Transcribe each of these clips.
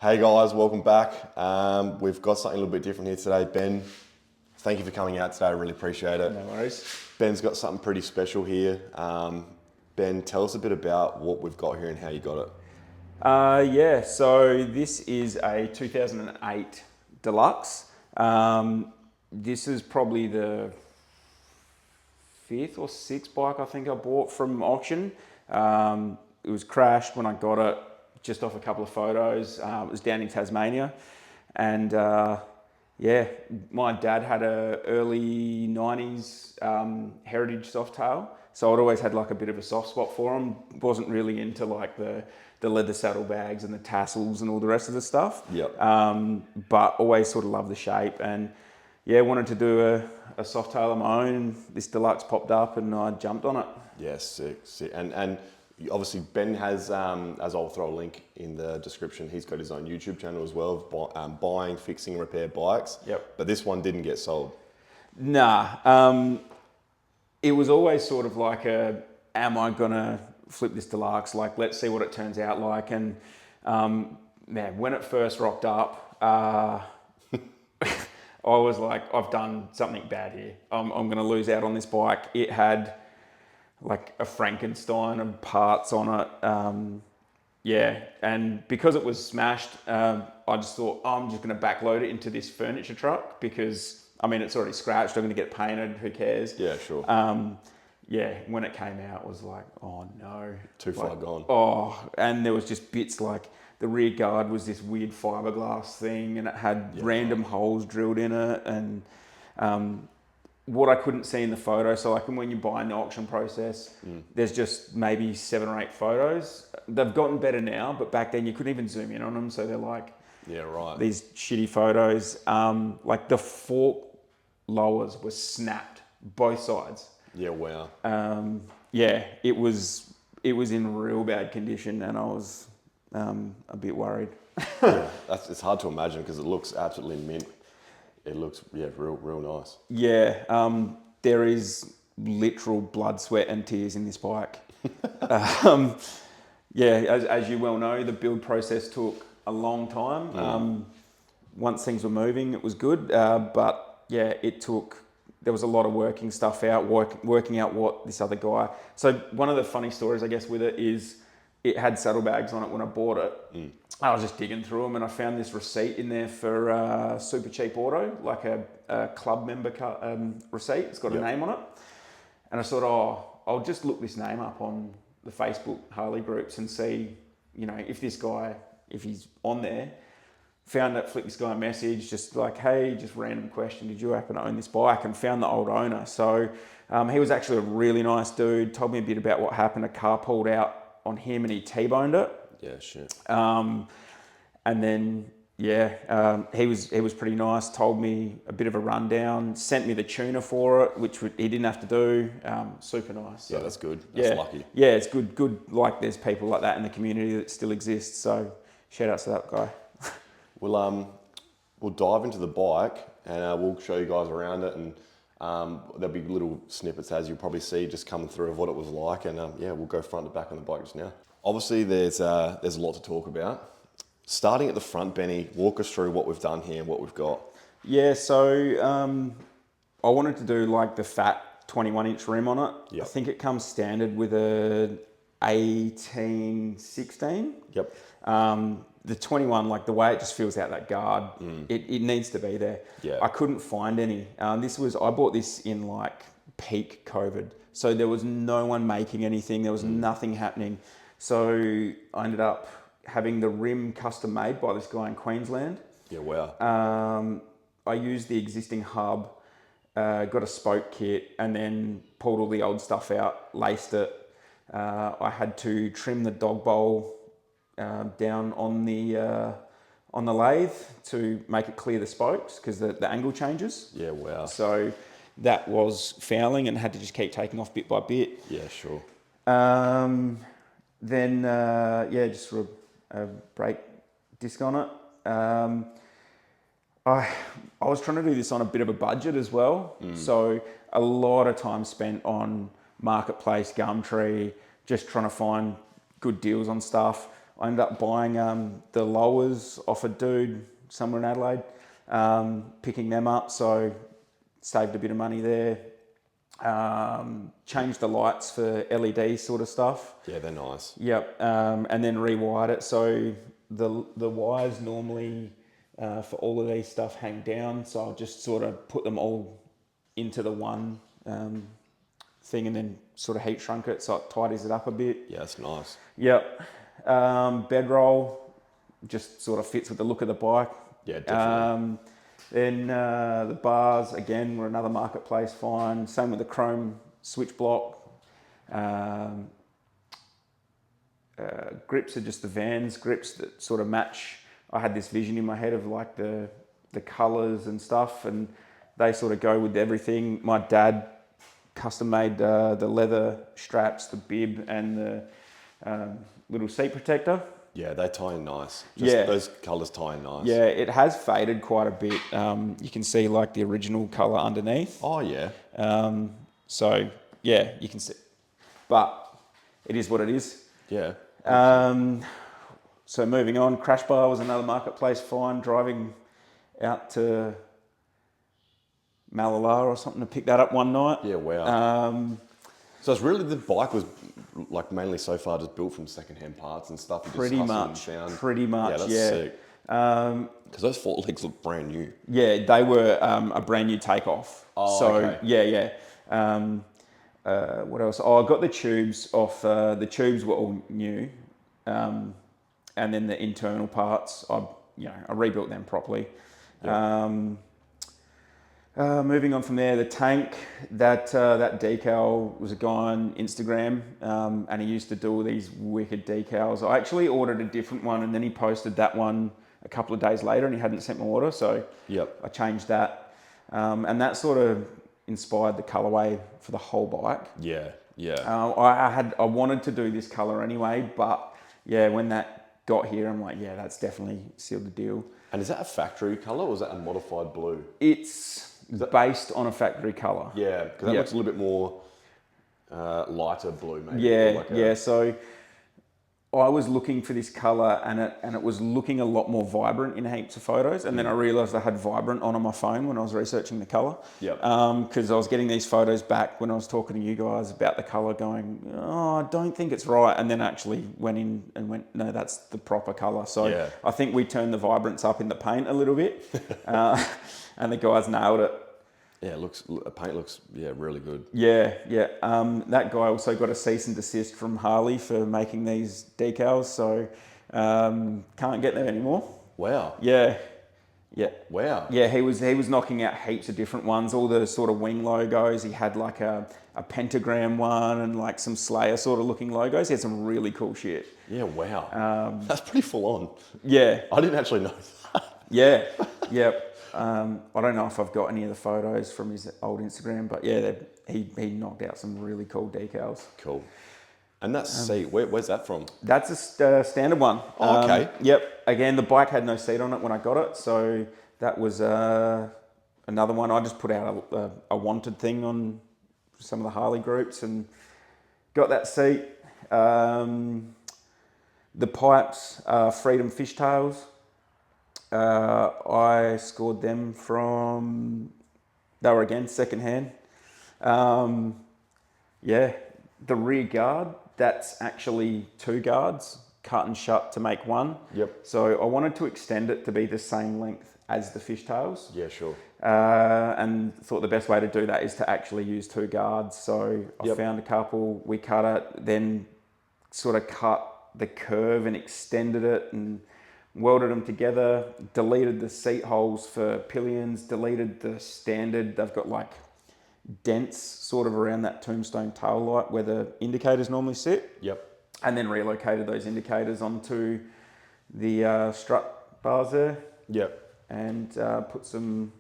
Hey guys, welcome back. We've got something a little bit different here today. Ben, thank you for coming out today. I really appreciate it. No worries. Ben's got something pretty special here. Ben, tell us a bit about what we've got here and how you got it. So this is a 2008 deluxe. This is probably the fifth or sixth bike I think I bought from auction. It was crashed when I got it, just off a couple of photos. It was down in Tasmania, and my dad had a early 90s heritage softail, so I'd always had like a bit of a soft spot for him. Wasn't really into like the leather saddlebags and the tassels and all the rest of the stuff. Yep. But always sort of loved the shape, and wanted to do a softail of my own. This deluxe popped up and I jumped on it. Yeah, sick. And obviously Ben has, as I'll throw a link in the description, he's got his own YouTube channel as well of buying, fixing, and repair bikes. Yep. But this one didn't get sold. Nah. It was always sort of like am I gonna flip this deluxe? Like, let's see what it turns out like. And when it first rocked up, I was like, I've done something bad here. I'm gonna lose out on this bike. It had like a Frankenstein of parts on it. And because it was smashed, I just thought, I'm just going to backload it into this furniture truck because, I mean, it's already scratched. I'm going to get it painted. Who cares? Yeah, sure. When it came out, it was like, oh no. Too far gone. Oh, and there was just bits like the rear guard was this weird fiberglass thing and it had random holes drilled in it. And what I couldn't see in the photo, so like when you buy an auction process, there's just maybe 7 or 8 photos. They've gotten better now, but back then you couldn't even zoom in on them, so they're like these shitty photos. Like the fork lowers were snapped, both sides. Yeah, wow. It was in real bad condition, and I was a bit worried. It's hard to imagine because it looks absolutely mint. It looks, real nice. Yeah, there is literal blood, sweat and tears in this bike. As you well know, the build process took a long time. Once things were moving, it was good. There was a lot of working stuff out, working out what this other guy... So one of the funny stories, I guess, with it is it had saddlebags on it when I bought it. I was just digging through them and I found this receipt in there for Super Cheap Auto, like a club member receipt. It's got a name on it. And I thought, I'll just look this name up on the Facebook Harley groups and see, if this guy, if he's on there. Found it, flicked this guy a message, just like, hey, just random question, did you happen to own this bike? And found the old owner. So he was actually a really nice dude, told me a bit about what happened. A car pulled out on him and he T-boned it. Yeah, shit. And then, he was pretty nice, told me a bit of a rundown, sent me the tuner for it, which he didn't have to do. Super nice. So, yeah, that's good. That's lucky. Yeah, it's good. Like, there's people like that in the community that still exists. So, shout out to that guy. We'll dive into the bike and we'll show you guys around it, and there'll be little snippets, as you'll probably see, just coming through of what it was like, and we'll go front to back on the bike just now. Obviously, there's a lot to talk about. Starting at the front, Benny, walk us through what we've done here and what we've got. Yeah, so I wanted to do like the fat 21-inch rim on it. Yep. I think it comes standard with a 1816. Yep. The 21, like the way it just feels out that guard, it needs to be there. Yeah. I couldn't find any. I bought this in like peak COVID. So there was no one making anything. There was nothing happening. So I ended up having the rim custom made by this guy in Queensland. Yeah, wow. I used the existing hub, got a spoke kit, and then pulled all the old stuff out, laced it. I had to trim the dog bowl down on the lathe to make it clear the spokes because the angle changes. Yeah, wow. So that was fouling and had to just keep taking off bit by bit. Yeah, sure. Then just sort of a brake disc on it. I was trying to do this on a bit of a budget as well. So a lot of time spent on Marketplace, Gumtree, just trying to find good deals on stuff. I ended up buying the lowers off a dude somewhere in Adelaide, picking them up, so saved a bit of money there. Changed the lights for LED sort of stuff. Yeah, they're nice. Yep, and then rewired it. So the wires normally for all of these stuff hang down, so I'll just sort of put them all into the one thing and then sort of heat shrunk it so it tidies it up a bit. Yeah, that's nice. Yep. Bedroll just sort of fits with the look of the bike. Yeah, definitely. Then the bars, again, were another marketplace find. Same with the chrome switch block. Grips are just the Vans grips that sort of match. I had this vision in my head of like the colours and stuff, and they sort of go with everything. My dad custom made the leather straps, the bib, and the little seat protector. Yeah, they tie in nice. Those colours tie in nice. Yeah, it has faded quite a bit. You can see like the original colour underneath. Oh, yeah. So, yeah, you can see. But it is what it is. Yeah. So moving on, crash bar was another marketplace find, driving out to Malala or something to pick that up one night. Yeah, wow. So it's really, the bike was like mainly so far just built from secondhand parts and stuff. Pretty much. Yeah, that's sick. Because those fork legs look brand new. Yeah, they were a brand new takeoff. Oh, so okay. yeah. What else? Oh, I got the tubes off. The tubes were all new, and then the internal parts, I rebuilt them properly. Yep. Moving on from there, the tank, that decal was a guy on Instagram, and he used to do all these wicked decals. I actually ordered a different one, and then he posted that one a couple of days later, and he hadn't sent my order, so Yep. I changed that, and that sort of inspired the colorway for the whole bike. Yeah, yeah. I wanted to do this color anyway, but yeah, when that got here, I'm like, yeah, that's definitely sealed the deal. And is that a factory colour or is that a modified blue? It's based on a factory color. Yeah, because that looks a little bit more lighter blue, maybe. Yeah. So I was looking for this color, and it was looking a lot more vibrant in heaps of photos. And then I realized I had vibrant on my phone when I was researching the color. Yep. Because I was getting these photos back when I was talking to you guys about the color, going, oh, I don't think it's right. And then actually went in and went, no, that's the proper color. So Yeah. I think we turned the vibrance up in the paint a little bit, and the guys nailed it. Yeah, paint looks really good. Yeah. That guy also got a cease and desist from Harley for making these decals, so can't get them anymore. Wow. Yeah. Wow. Yeah, he was knocking out heaps of different ones, all the sort of wing logos. He had like a pentagram one and like some Slayer sort of looking logos. He had some really cool shit. Yeah, wow. That's pretty full on. Yeah. I didn't actually know that. Yeah. I don't know if I've got any of the photos from his old Instagram, but yeah, he knocked out some really cool decals. Cool. And that seat, where's that from? That's a standard one. Oh, okay. Yep. Again, the bike had no seat on it when I got it, so that was another one. I just put out a wanted thing on some of the Harley groups and got that seat. The pipes, Freedom Fishtails. I scored them they were again secondhand. The rear guard, that's actually 2 guards cut and shut to make one. Yep. So I wanted to extend it to be the same length as the fishtails. Yeah, sure. And thought the best way to do that is to actually use 2 guards. So I found a couple, we cut it, then sort of cut the curve and extended it and welded them together, deleted the seat holes for pillions, deleted the standard. They've got like dents sort of around that tombstone tail light where the indicators normally sit. Yep. And then relocated those indicators onto the strut bars there. Yep. And put some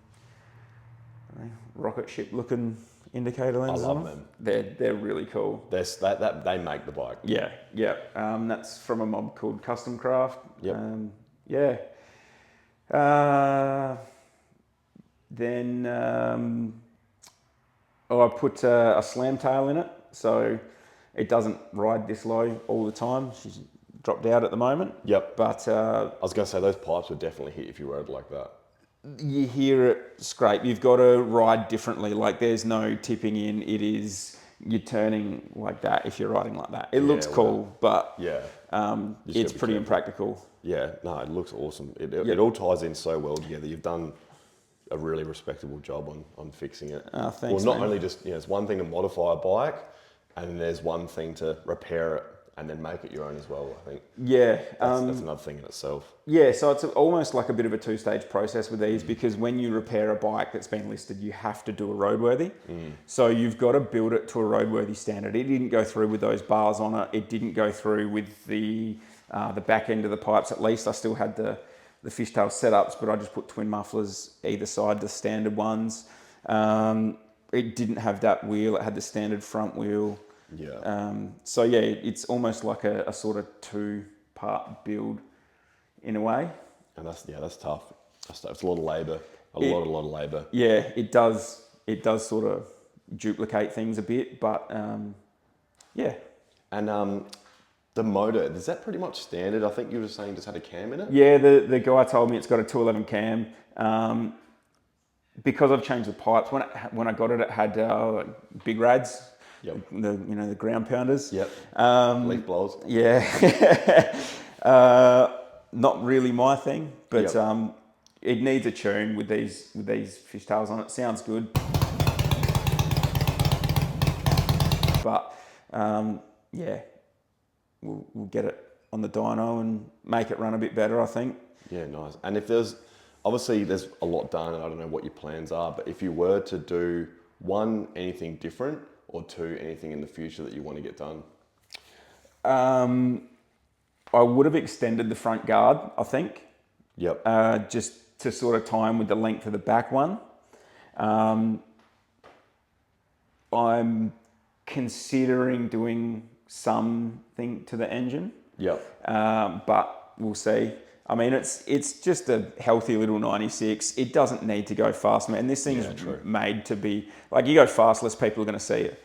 rocket ship looking indicator lenses on them. They're really cool. They make the bike. Yeah. That's from a mob called Custom Craft. Yep. Then I put a slam tail in it, so it doesn't ride this low all the time. She dropped out at the moment. Yep. But I was going to say, those pipes would definitely hit if you rode like that. you hear it scrape. You've got to ride differently. Like there's no tipping in. It is, you're turning like that if you're riding like that. It looks cool, but yeah, it's pretty impractical. Yeah, no, it looks awesome. It all ties in so well together. You've done a really respectable job on fixing it. Thanks, well, not only just, it's one thing to modify a bike, and then there's one thing to repair it and then make it your own as well, I think. Yeah. That's another thing in itself. Yeah, so it's almost like a bit of a two-stage process with these, because when you repair a bike that's been listed, you have to do a roadworthy. So you've got to build it to a roadworthy standard. It didn't go through with those bars on it. It didn't go through with the back end of the pipes. At least I still had the fishtail setups, but I just put twin mufflers either side, the standard ones. It didn't have that wheel. It had the standard front wheel. Yeah. So yeah, it's almost like a sort of two-part build in a way. And that's tough. It's a lot of labour. A lot of labour. Yeah, it does sort of duplicate things a bit, but yeah. And the motor, is that pretty much standard? I think you were saying just had a cam in it? Yeah, the guy told me it's got a 211 cam. Because I've changed the pipes, when I got it, it had big rads. Yep. The ground pounders. Yep. Leaf blowers. Yeah. Not really my thing, but it needs a tune with these fishtails on it. Sounds good. But yeah, we'll get it on the dyno and make it run a bit better, I think. Yeah, nice. And if there's a lot done, and I don't know what your plans are, but if you were to do one, anything different, or two, anything in the future that you want to get done? I would have extended the front guard, I think. Yep. Just to sort of time with the length of the back one. I'm considering doing something to the engine. Yep. But we'll see. I mean, it's just a healthy little 96. It doesn't need to go fast, man. And this thing's made to be, like, you go fast, less people are going to see it.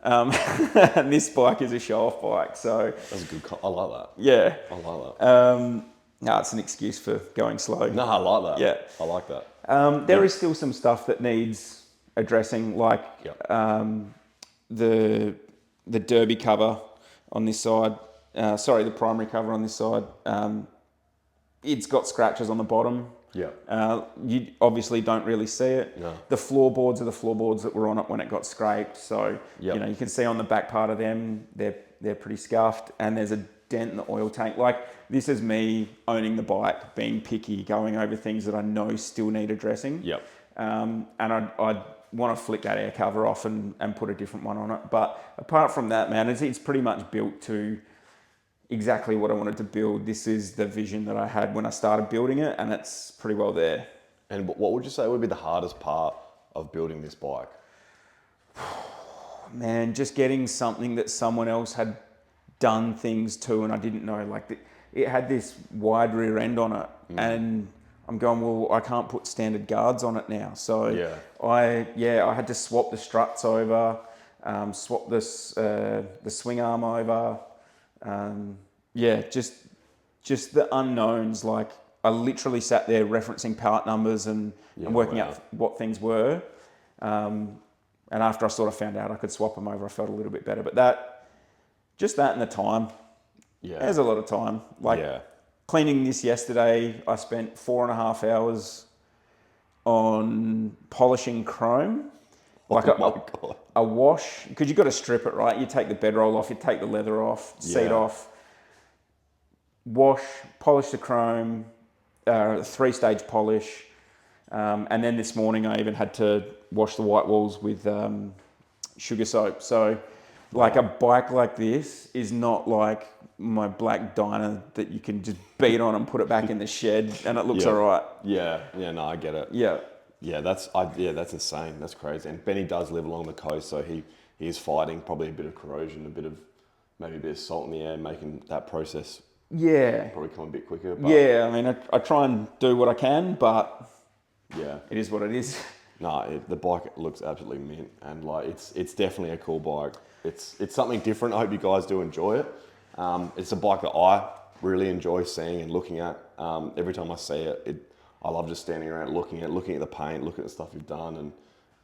And this bike is a show-off bike, so... That's a good I like that. Yeah. I like that. No, it's an excuse for going slow. No, I like that. Yeah. I like that. There is still some stuff that needs addressing, like the derby cover on this side. The primary cover on this side. It's got scratches on the bottom. Yeah. You obviously don't really see it. No. The floorboards are the floorboards that were on it when it got scraped. So you can see on the back part of them, they're pretty scuffed, and there's a dent in the oil tank. Like, this is me owning the bike, being picky, going over things that I know still need addressing. Yep. And I'd want to flick that air cover off and put a different one on it. But apart from that, man, it's pretty much built to exactly what I wanted to build. This is the vision that I had when I started building it, and it's pretty well there. And what would you say would be the hardest part of building this bike? Man, just getting something that someone else had done things to and I didn't know. Like, it had this wide rear end on it, and I'm going, well, I can't put standard guards on it now. So I had to swap the struts over, swap this the swing arm over. Just the unknowns. Like, I literally sat there referencing part numbers and working out what things were. And after I sort of found out I could swap them over, I felt a little bit better. But that and the time. Yeah. There's a lot of time. Like, cleaning this yesterday, I spent 4.5 hours on polishing chrome. Like a wash, because you've got to strip it, right? You take the bedroll off, you take the leather off, seat off, wash, polish the chrome, 3-stage polish. And then this morning I even had to wash the white walls with sugar soap. So, like, a bike like this is not like my black Dyna that you can just beat on and put it back in the shed and it looks all right. Yeah, no, I get it. Yeah, that's insane. That's crazy. And Benny does live along the coast, so he is fighting probably a bit of corrosion, maybe a bit of salt in the air, making that process probably come a bit quicker. But I mean, I try and do what I can, but it is what it is. No, the bike looks absolutely mint, and like it's definitely a cool bike. It's something different. I hope you guys do enjoy it. It's a bike that I really enjoy seeing and looking at. Every time I see it, I love just standing around looking at the paint, looking at the stuff you've done,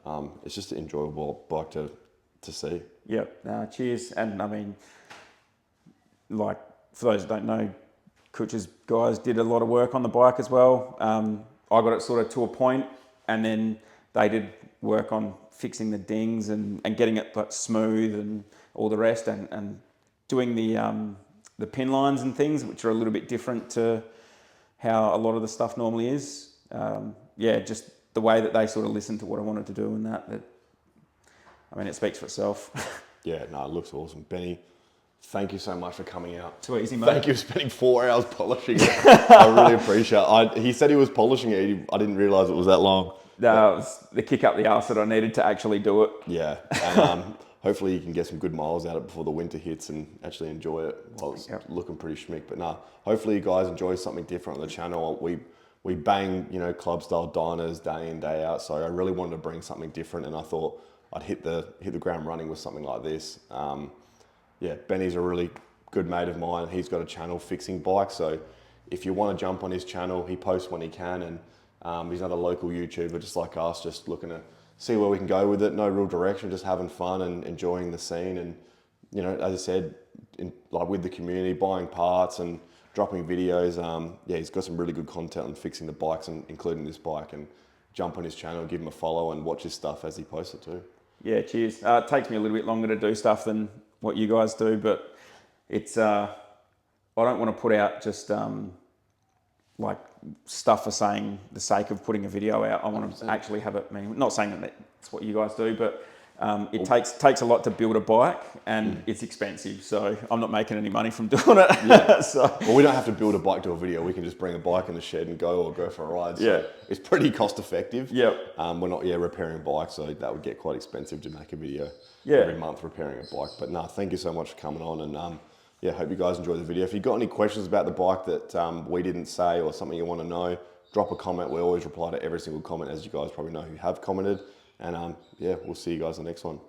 and it's just an enjoyable bike to see. Yep. Cheers. And I mean, like, for those who don't know, Kutch's guys did a lot of work on the bike as well. I got it sort of to a point, and then they did work on fixing the dings and getting it like smooth and all the rest, and doing the pin lines and things, which are a little bit different to how a lot of the stuff normally is. Just the way that they sort of listened to what I wanted to do, and that I mean, it speaks for itself. Yeah, no, it looks awesome. Benny, thank you so much for coming out. Too easy, mate. Thank you for spending 4 hours polishing it. I really appreciate it. He said he was polishing it. I didn't realise it was that long. No, it was the kick up the arse that I needed to actually do it. Yeah, and hopefully you can get some good miles out of it before the winter hits and actually enjoy it while it's looking pretty schmick. But no, hopefully you guys enjoy something different on the channel. We bang, club style diners day in, day out. So I really wanted to bring something different, and I thought I'd hit the ground running with something like this. Benny's a really good mate of mine. He's got a channel fixing bikes. So if you want to jump on his channel, he posts when he can, and he's another local YouTuber just like us, just looking to see where we can go with it. No real direction, just having fun and enjoying the scene. And as I said, like with the community, buying parts and dropping videos. He's got some really good content on fixing the bikes, and including this bike. And jump on his channel, give him a follow, and watch his stuff as he posts it too. Yeah, cheers. It takes me a little bit longer to do stuff than what you guys do, but it's I don't want to put out just like stuff for saying the sake of putting a video out. I want 100%. To actually have it. I mean, not saying that that's what you guys do, but it takes a lot to build a bike, and it's expensive. So I'm not making any money from doing it. Yeah. So, well, we don't have to build a bike to a video. We can just bring a bike in the shed and go for a ride. So it's pretty cost effective. Yep. We're not repairing bikes, so that would get quite expensive to make a video every month repairing a bike. But no, thank you so much for coming on, and hope you guys enjoy the video. If you've got any questions about the bike that we didn't say, or something you want to know, drop a comment. We always reply to every single comment, as you guys probably know who have commented. And we'll see you guys in the next one.